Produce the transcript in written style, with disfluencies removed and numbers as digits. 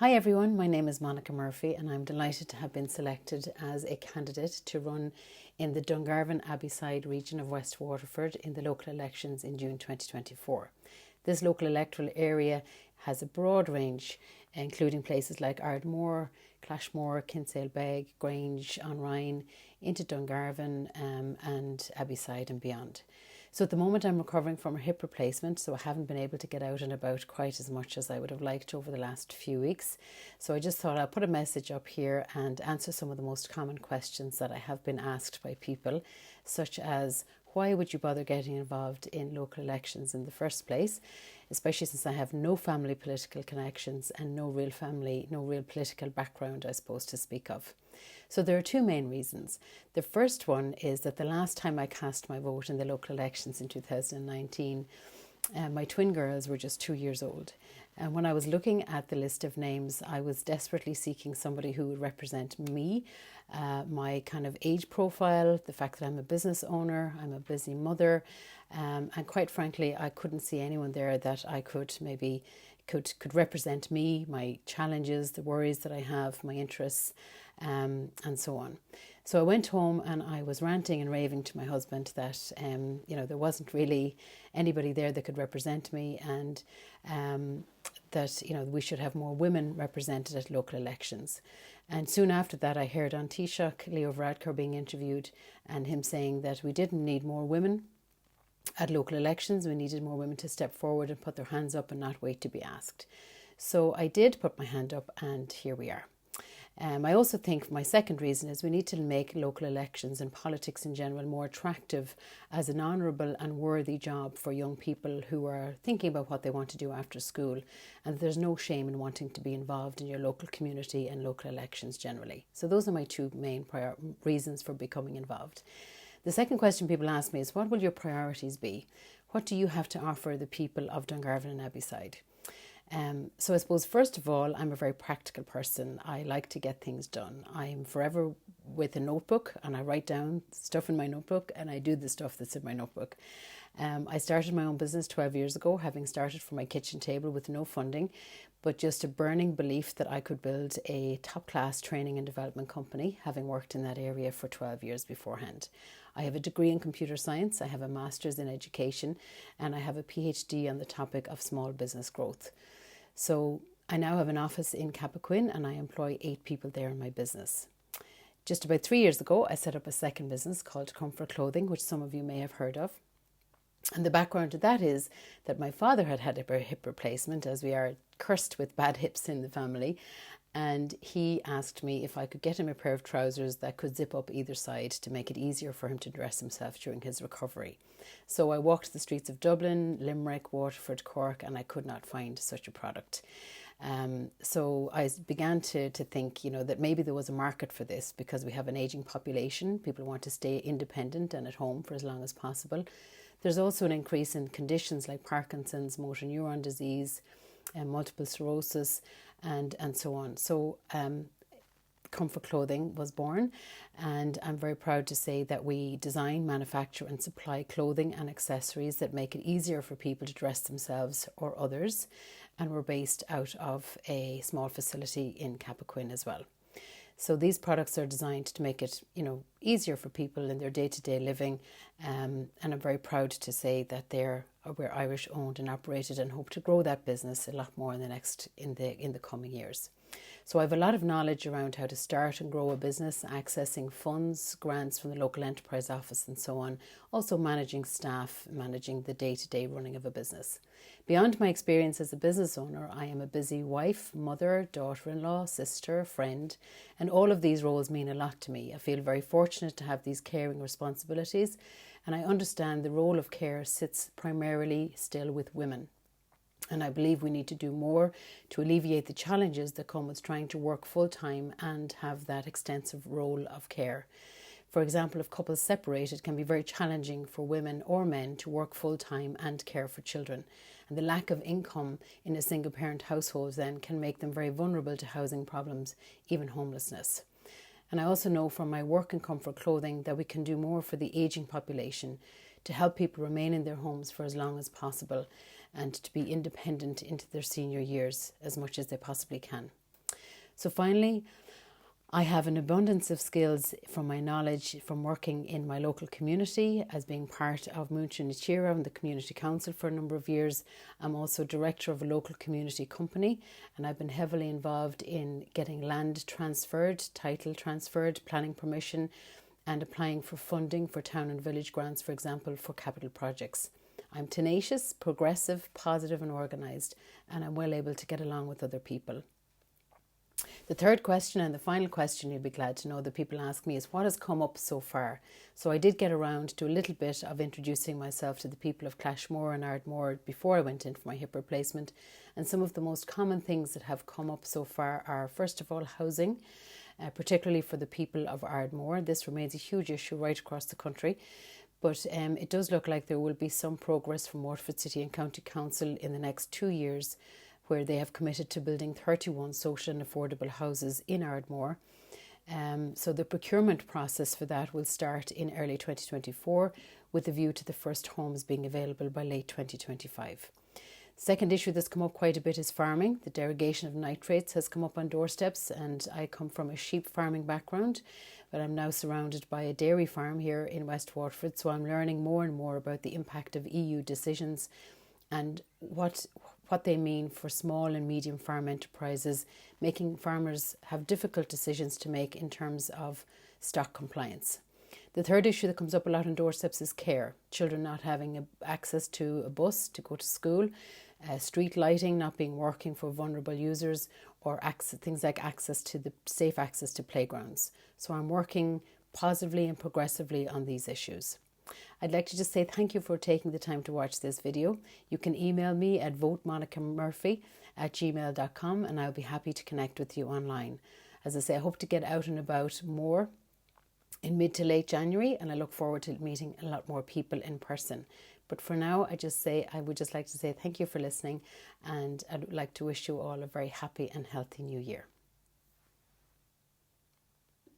Hi everyone, my name is Monica Murphy and I'm delighted to have been selected as a candidate to run in the Dungarvan Abbeyside region of West Waterford in the local elections in June 2024. This local electoral area has a broad range, including places like Ardmore, Clashmore, Kinsale Beg, Grange on Rhine, into Dungarvan and Abbeyside and beyond. So at the moment I'm recovering from a hip replacement, so I haven't been able to get out and about quite as much as I would have liked over the last few weeks. So I just thought I'll put a message up here and answer some of the most common questions that I have been asked by people, such as why would you bother getting involved in local elections in the first place, especially since I have no family political connections and no real political background, I suppose, to speak of. So there are two main reasons. The first one is that the last time I cast my vote in the local elections in 2019, my twin girls were just 2 years old. And when I was looking at the list of names, I was desperately seeking somebody who would represent me, my kind of age profile, the fact that I'm a business owner, I'm a busy mother, and quite frankly, I couldn't see anyone there that I could maybe could represent me, my challenges, the worries that I have, my interests, and so on. So I went home and I was ranting and raving to my husband that there wasn't really anybody there that could represent me, and that we should have more women represented at local elections. And soon after that, I heard on Taoiseach Leo Varadkar being interviewed and him saying that we didn't need more women at local elections. We needed more women to step forward and put their hands up and not wait to be asked. So I did put my hand up, and here we are. I also think my second reason is we need to make local elections and politics in general more attractive as an honourable and worthy job for young people who are thinking about what they want to do after school, and there's no shame in wanting to be involved in your local community and local elections generally. So those are my two main reasons for becoming involved. The second question people ask me is, what will your priorities be? What do you have to offer the people of Dungarvan and Abbeyside? So I suppose, first of all, I'm a very practical person. I like to get things done. I'm forever with a notebook and I write down stuff in my notebook and I do the stuff that's in my notebook. I started my own business 12 years ago, having started from my kitchen table with no funding, but just a burning belief that I could build a top-class training and development company, having worked in that area for 12 years beforehand. I have a degree in computer science, I have a master's in education, and I have a PhD on the topic of small business growth. So I now have an office in Cappoquin and I employ 8 people there in my business. Just about 3 years ago, I set up a second business called Comfort Clothing, which some of you may have heard of. And the background to that is that my father had had a hip replacement, as we are cursed with bad hips in the family. And he asked me if I could get him a pair of trousers that could zip up either side to make it easier for him to dress himself during his recovery. So I walked the streets of Dublin, Limerick, Waterford, Cork, and I could not find such a product. So I began to think, that maybe there was a market for this because we have an ageing population. People want to stay independent and at home for as long as possible. There's also an increase in conditions like Parkinson's, motor neuron disease, multiple sclerosis, and so on. So Comfort Clothing was born, and I'm very proud to say that we design, manufacture and supply clothing and accessories that make it easier for people to dress themselves or others, and we're based out of a small facility in Cappoquin as well. So these products are designed to make it, easier for people in their day-to-day living, and I'm very proud to say that we're Irish owned and operated, and hope to grow that business a lot more in the coming years. So I have a lot of knowledge around how to start and grow a business, accessing funds, grants from the local enterprise office and so on, also managing staff, managing the day-to-day running of a business. Beyond my experience as a business owner, I am a busy wife, mother, daughter-in-law, sister, friend, and all of these roles mean a lot to me. I feel very fortunate to have these caring responsibilities, and I understand the role of care sits primarily still with women. And I believe we need to do more to alleviate the challenges that come with trying to work full-time and have that extensive role of care. For example, if couples separate, it can be very challenging for women or men to work full-time and care for children. And the lack of income in a single-parent household then can make them very vulnerable to housing problems, even homelessness. And I also know from my work in Comfort Clothing that we can do more for the ageing population to help people remain in their homes for as long as possible and to be independent into their senior years as much as they possibly can. So finally, I have an abundance of skills from my knowledge from working in my local community as being part of Múinte na Tíre and the Community Council for a number of years. I'm also director of a local community company, and I've been heavily involved in getting land transferred, title transferred, planning permission, and applying for funding for town and village grants, for example, for capital projects. I'm tenacious, progressive, positive and organised, and I'm well able to get along with other people. The third question and the final question you'll be glad to know that people ask me is what has come up so far. So I did get around to a little bit of introducing myself to the people of Clashmore and Ardmore before I went in for my hip replacement. And some of the most common things that have come up so far are, first of all, housing, particularly for the people of Ardmore. This remains a huge issue right across the country. But it does look like there will be some progress from Waterford City and County Council in the next 2 years, where they have committed to building 31 social and affordable houses in Ardmore. So the procurement process for that will start in early 2024 with a view to the first homes being available by late 2025. Second issue that's come up quite a bit is farming. The derogation of nitrates has come up on doorsteps, and I come from a sheep farming background, but I'm now surrounded by a dairy farm here in West Waterford, so I'm learning more and more about the impact of EU decisions and what they mean for small and medium farm enterprises, making farmers have difficult decisions to make in terms of stock compliance. The third issue that comes up a lot on doorsteps is care. Children not having access to a bus to go to school, street lighting not being working for vulnerable users, or things like safe access to playgrounds. So I'm working positively and progressively on these issues. I'd like to just say thank you for taking the time to watch this video. You can email me at votemonicamurphy@gmail.com and I'll be happy to connect with you online. As I say, I hope to get out and about more in mid to late January, and I look forward to meeting a lot more people in person. But for now, I would just like to say thank you for listening, and I'd like to wish you all a very happy and healthy new year.